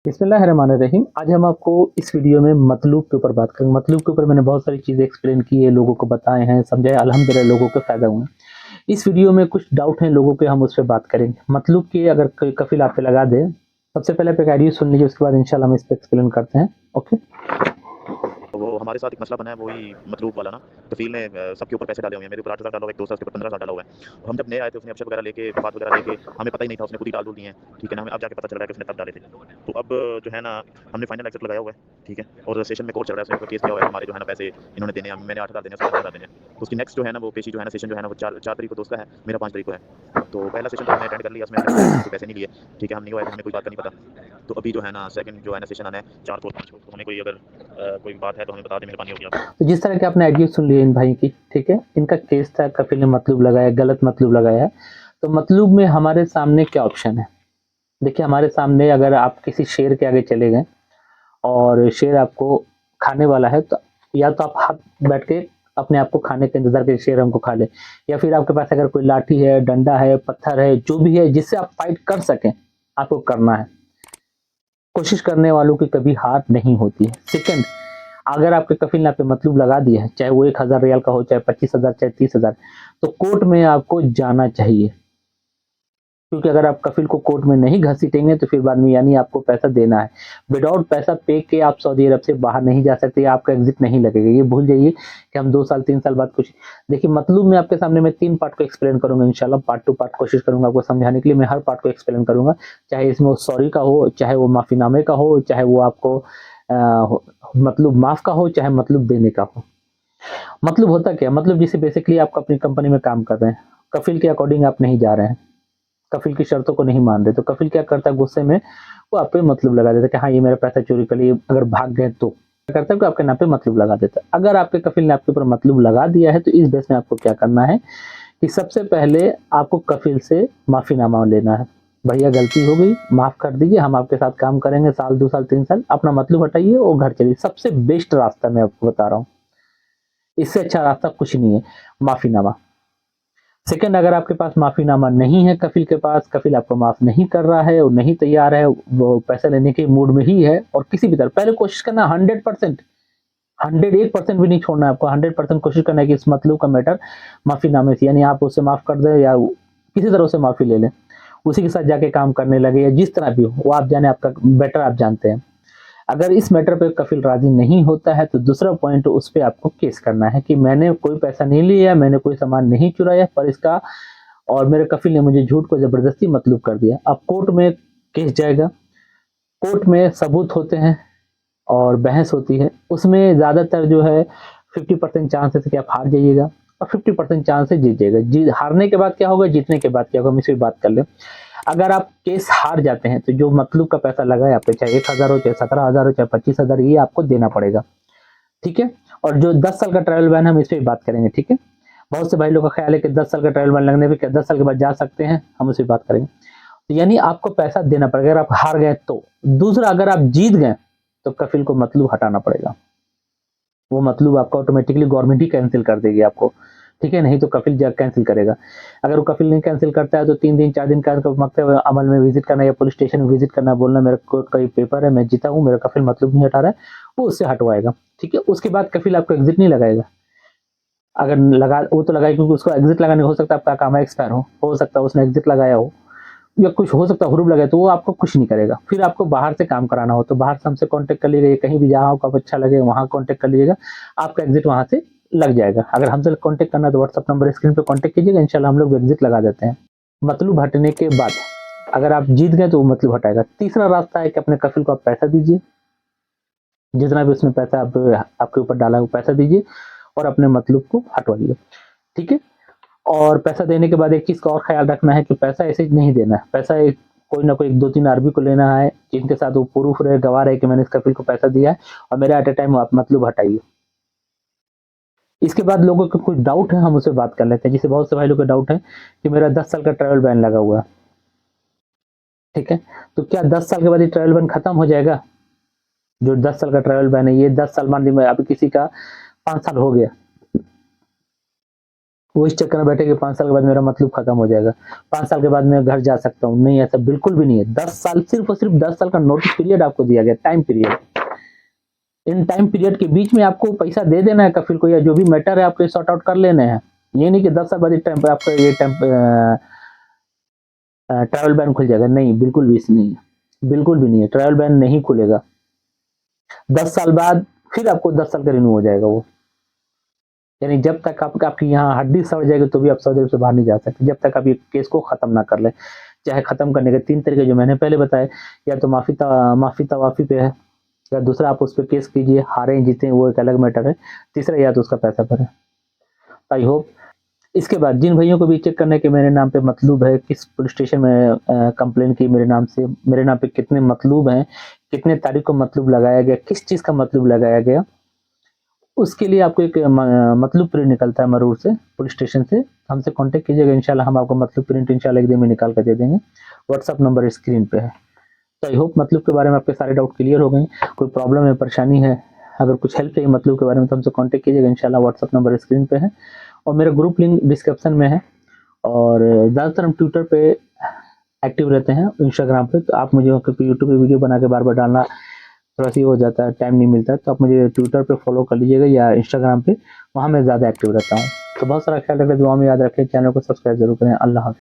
बिस्मिल्लाहिर्रहमानिर्रहीम। आज हम आपको इस वीडियो में मतलूब के ऊपर बात करेंगे। मतलूब के ऊपर मैंने बहुत सारी चीज़ें एक्सप्लेन की है, लोगों को बताए हैं, समझाए, अल्हम्दुलिल्लाह लोगों को फ़ायदा हुआ। इस वीडियो में कुछ डाउट हैं लोगों के, हम उस पे बात करेंगे। मतलूब की अगर कोई कफ़ील आप पे लगा दे, सबसे पहले आप एक आइडिया सुन लीजिए, उसके बाद इंशाल्लाह हम इस पे एक्सप्लेन करते हैं। ओके? तो वो हमारे साथ एक मसला बना है, वही मतलूब वाला ना। कफ़ील ने सबके ऊपर पैसे डाले हुए हैं। मेरे ऊपर 8,000 डाला हुआ है, एक दोस्त है उसके ऊपर 15,000 डाला हुआ है। और हम जब नए आए थे, उसने अक्षत वगैरह लेके, वफ़ात वगैरह लेके, हमें पता ही नहीं था, उसने खुद ही डाल दिए हैं, ठीक है ना। हमें अब जाके पता चल रहा है कि उसने तब डाले थे। तो अब जो है ना, हमने फाइनल एक्सेप्ट लगाया हुआ है, ठीक है। और सेशन में कोर्ट चल रहा है, उसने केस किया हुआ है, हमारे जो है ना पैसे इन्होंने देने हैं, मैंने 8,000 देने हैं, उसने 15,000 देने हैं। तो उसकी नेक्स्ट जो है ना वो पेशी जो है ना, सेशन जो है ना, वो 4 तारीख को दोस्त का है, मेरा 5 तारीख को है। तो पहला सेशन तो हमने अटेंड कर लिया, उसमें हमने किसी से पैसे नहीं लिए, ठीक है। हम नहीं हुए थे, हमें कोई बात का नहीं पता। तो अभी जो है ना सेकंड जो है ना सेशन आना है 4 को 5 को। तो हमें कोई अगर कोई बात है तो हमें बता दें, मेहरबानी होगी आपकी। तो जिस तरह के आपने आइडिया सुन लिए इन भाई की, ठीक है? इनका केस था, कफ़ील ने मतलूब लगाया, गलत मतलूब लगाया है। तो मतलूब में हमारे सामने क्या ऑप्शन है? देखिए, हमारे सामने अगर आप किसी शेर के आगे चले गए और शेर आपको खाने वाला है, तो या तो आप हाथ बैठ के अपने आप को खाने का इंतज़ार करिए, शेर हमको खा ले, या फिर आपके पास अगर कोई लाठी है, डंडा है, पत्थर है, जो भी है जिससे आप फाइट कर सकें, आपको करना है। कोशिश करने वालों की कभी हार नहीं होती है। सेकंड, अगर आपके कफ़ील ने आप पे मतलूब लगा दिया है, चाहे वो 1,000 रियाल का हो, चाहे 25,000, चाहे 30,000, तो कोर्ट में आपको जाना चाहिए। क्योंकि अगर आप कफ़ील को कोर्ट में नहीं घसीटेंगे तो फिर बाद में यानी आपको पैसा देना है। विदाउट पैसा पे के आप सऊदी अरब से बाहर नहीं जा सकते, आपका एग्ज़िट नहीं लगेगा। ये भूल जाइए कि हम 2 साल 3 साल बाद कुछ देखिए। मतलूब में आपके सामने मैं 3 पार्ट को एक्सप्लेन करूँगा इंशाल्लाह, पार्ट टू पार्ट कोशिश करूँगा आपको समझाने के लिए। मैं हर पार्ट को एक्सप्लेन करूँगा, चाहे इसमें वो सॉरी का हो, चाहे वो माफ़ीनामे का हो, चाहे वो आपको मतलब माफ़ का हो, चाहे मतलब देने का हो। मतलब होता क्या है? मतलब जैसे बेसिकली आप अपनी कंपनी में काम कर रहे हैं, कफ़ील के अकॉर्डिंग आप नहीं जा रहे हैं, कफ़ील की शर्तों को नहीं मान रहे, तो कफ़ील क्या करता है गुस्से में, वो आप पे मतलब लगा देता है कि हाँ, ये मेरा पैसा चोरी कर लिए, अगर भाग गए तो। क्या करता है कि आपके नाम पे मतलब लगा देता है। अगर आपके कफ़ील ने आपके ऊपर मतलब लगा दिया है, तो इस बेस में आपको क्या करना है कि सबसे पहले आपको कफ़ील से माफ़ीनामा लेना है। भैया गलती हो गई, माफ़ कर दीजिए, हम आपके साथ काम करेंगे साल, 2 साल, 3 साल, अपना मतलब हटाइए और घर चलिए। सबसे बेस्ट रास्ता मैं आपको बता रहा हूँ। इससे अच्छा रास्ता कुछ नहीं है, माफ़ीनामा। सेकंड, अगर आपके पास माफ़ीनामा नहीं है कफ़ील के पास, कफ़ील आपको माफ़ नहीं कर रहा है और नहीं तैयार है, वो पैसा लेने के मूड में ही है और किसी भी तरह पहले कोशिश करना 100%, 101% भी नहीं छोड़ना है आपको, 100% कोशिश करना है कि इस मतलब का मैटर माफ़ीनामे से, यानी आप उसे माफ़ कर दें या किसी तरह उसे माफ़ी ले लें। उसी के साथ जाके काम करने लगे या जिस तरह भी हो, वो आप जाने, आपका बेटर आप जानते हैं। अगर इस मैटर पे कफ़ील राज़ी नहीं होता है, तो दूसरा पॉइंट उस पे आपको केस करना है कि मैंने कोई पैसा नहीं लिया, मैंने कोई सामान नहीं चुराया, पर इसका और मेरे कफ़ील ने मुझे झूठ को ज़बरदस्ती मतलूब कर दिया। अब कोर्ट में केस जाएगा, कोर्ट में सबूत होते हैं और बहस होती है। उसमें ज़्यादातर जो है 50% चांसेस है कि आप हार जाइएगा और 50% चांस है जीत जाइएगा। हारने के बाद क्या होगा, जीतने के बाद क्या होगा, हम इस पे बात कर लें। अगर आप केस हार जाते हैं, तो जो मतलूब का पैसा लगा है आप पे, चाहे 1,000 हो, चाहे 17,000 हो, चाहे 25,000, ये आपको देना पड़ेगा, ठीक है? और जो 10 साल का ट्रैवल बैन है, हम इस पे भी बात करेंगे, ठीक है? बहुत से भाई लोग का ख्याल है कि 10 साल का ट्रैवल बैन लगने पे क्या 10 साल के बाद जा सकते हैं, हम उस पे बात करेंगे। तो यानी आपको पैसा देना पड़ेगा अगर आप हार गए तो। दूसरा, अगर आप जीत गए, तो कफ़ील को मतलूब हटाना पड़ेगा। वो मतलब आपका ऑटोमेटिकली गवर्नमेंट ही कैंसिल कर देगी आपको, ठीक है? नहीं तो कफ़ील जा कैंसिल करेगा। अगर वो कफ़ील नहीं कैंसिल करता है, तो 3 दिन 4 दिन का मकतब अमल में विज़िट करना या पुलिस स्टेशन में विज़िट करना, बोलना मेरा कोर्ट का ये पेपर है, मैं जीता हूँ, मेरा कफ़ील मतलब नहीं हटा रहा है, वो उससे हटवाएगा, ठीक है? उसके बाद कफ़ील आपको एग्ज़िट नहीं लगाएगा। अगर लगा, वो तो लगाए क्योंकि उसको एग्ज़िट लगाने हो सकता है आपका काम एक्सपायर हो सकता है उसने एग्ज़िट लगाया हो या कुछ हो सकता है हुरूब लगाए, तो वो आपको कुछ नहीं करेगा। फिर आपको बाहर से काम कराना हो, तो बाहर से हमसे कॉन्टैक्ट कर लीजिएगा, कहीं भी जहाँ आपको अच्छा लगे वहाँ कॉन्टैक्ट कर लीजिएगा, आपका एग्ज़िट वहाँ से लग जाएगा। अगर हमसे कॉन्टैक्ट करना है तो व्हाट्सएप नंबर स्क्रीन पे कॉन्टैक्ट कीजिएगा, इंशाल्लाह हम लोग एग्ज़िट लगा देते हैं। मतलब हटने के बाद अगर आप जीत गए तो वो मतलब हटाएगा। तीसरा रास्ता है कि अपने कफ़ील को आप पैसा दीजिए, जितना भी उसने पैसा आप आपके ऊपर डाला है वो पैसा दीजिए और अपने मतलब को हटवाइए, ठीक है? और पैसा देने के बाद एक चीज़ का और ख़्याल रखना है कि पैसा ऐसे ही नहीं देना है। पैसा एक कोई ना कोई 2-3 आरबी को लेना है, जिनके साथ वो प्रूफ़ रहे, गवाह रहे कि मैंने इस कफ़ील को पैसा दिया है और मेरा एट अ टाइम आप मतलब हटाइए। इसके बाद लोगों को कुछ डाउट है, हम उससे बात कर लेते हैं। जैसे बहुत से भाई लोग का डाउट है कि मेरा 10 साल का ट्रैवल बैन लगा हुआ है, ठीक है? तो क्या 10 साल के बाद ये ट्रैवल बैन खत्म हो जाएगा? जो 10 साल का ट्रैवल बैन है, ये 10 साल मान लीजिए अभी किसी का 5 साल हो गया, वो इस चक्कर में बैठे कि 5 साल के बाद मेरा मतलब खत्म हो जाएगा, 5 साल के बाद मैं घर जा सकता हूँ। नहीं, ऐसा बिल्कुल भी नहीं है। 10 साल, सिर्फ और सिर्फ 10 साल का नोटिस पीरियड आपको दिया गया, time period. In time period के बीच में आपको पैसा दे देना है कफिल को, या जो भी मैटर है आपको सॉर्ट आउट कर लेने हैं। ये नहीं कि 10 साल बाद इस टाइम पर आपका ये ट्रैवल बैन खुल जाएगा। नहीं, बिल्कुल भी नहीं है, बिल्कुल भी नहीं है। ट्रैवल बैन नहीं खुलेगा। 10 साल बाद फिर आपको 10 साल का रिन्यू हो जाएगा वो। यानी जब तक आपकी यहाँ हड्डी सड़ जाएगी तो भी आप सऊदी अरब से बाहर नहीं जा सकते, जब तक आप ये केस को खत्म ना कर ले। चाहे खत्म करने के 3 तरीके जो मैंने पहले बताए, या तो माफी तवाफी पे है, या दूसरा आप उस पर केस कीजिए, हारे जीते वो एक अलग मैटर है, तीसरा या तो उसका पैसा भरे। आई होप इसके बाद जिन भाइयों को भी चेक करने के मेरे नाम पे मतलूब है, किस पुलिस स्टेशन में कंप्लेन की मेरे नाम से, मेरे नाम पे कितने मतलूब हैं, कितने तारीख को मतलूब लगाया गया, किस चीज़ का मतलूब लगाया गया, उसके लिए आपको एक मतलूब प्रिंट निकलता है मरूर से, पुलिस स्टेशन से। हमसे कांटेक्ट कीजिएगा, इंशाल्लाह हम आपको मतलूब प्रिंट इंशाल्लाह एक दिन में निकाल कर दे देंगे। व्हाट्सअप नंबर स्क्रीन पे है। तो आई होप मतलब के बारे में आपके सारे डाउट क्लियर हो गए। कोई प्रॉब्लम है, परेशानी है, अगर कुछ हेल्प चाहिए मतलब के बारे में तो हमसे कांटेक्ट कीजिएगा इंशाल्लाह। व्हाट्सअप नंबर स्क्रीन पे है और मेरा ग्रुप लिंक डिस्क्रिप्शन में है। और ज़्यादातर हम ट्विटर पे एक्टिव रहते हैं, इंस्टाग्राम पे, तो आप मुझे क्योंकि यूट्यूब पे वीडियो बना के बार बार डालना थोड़ा सी हो जाता है, टाइम नहीं मिलता है, तो आप मुझे ट्विटर पे फॉलो कर लीजिएगा या इंस्टाग्राम पे, वहाँ मैं ज़्यादा एक्टिव रहता हूँ। तो बहुत सारा ख्याल रखें, दुआ में याद रखें, चैनल को सब्सक्राइब जरूर करें। अल्लाह हाफ़िज़।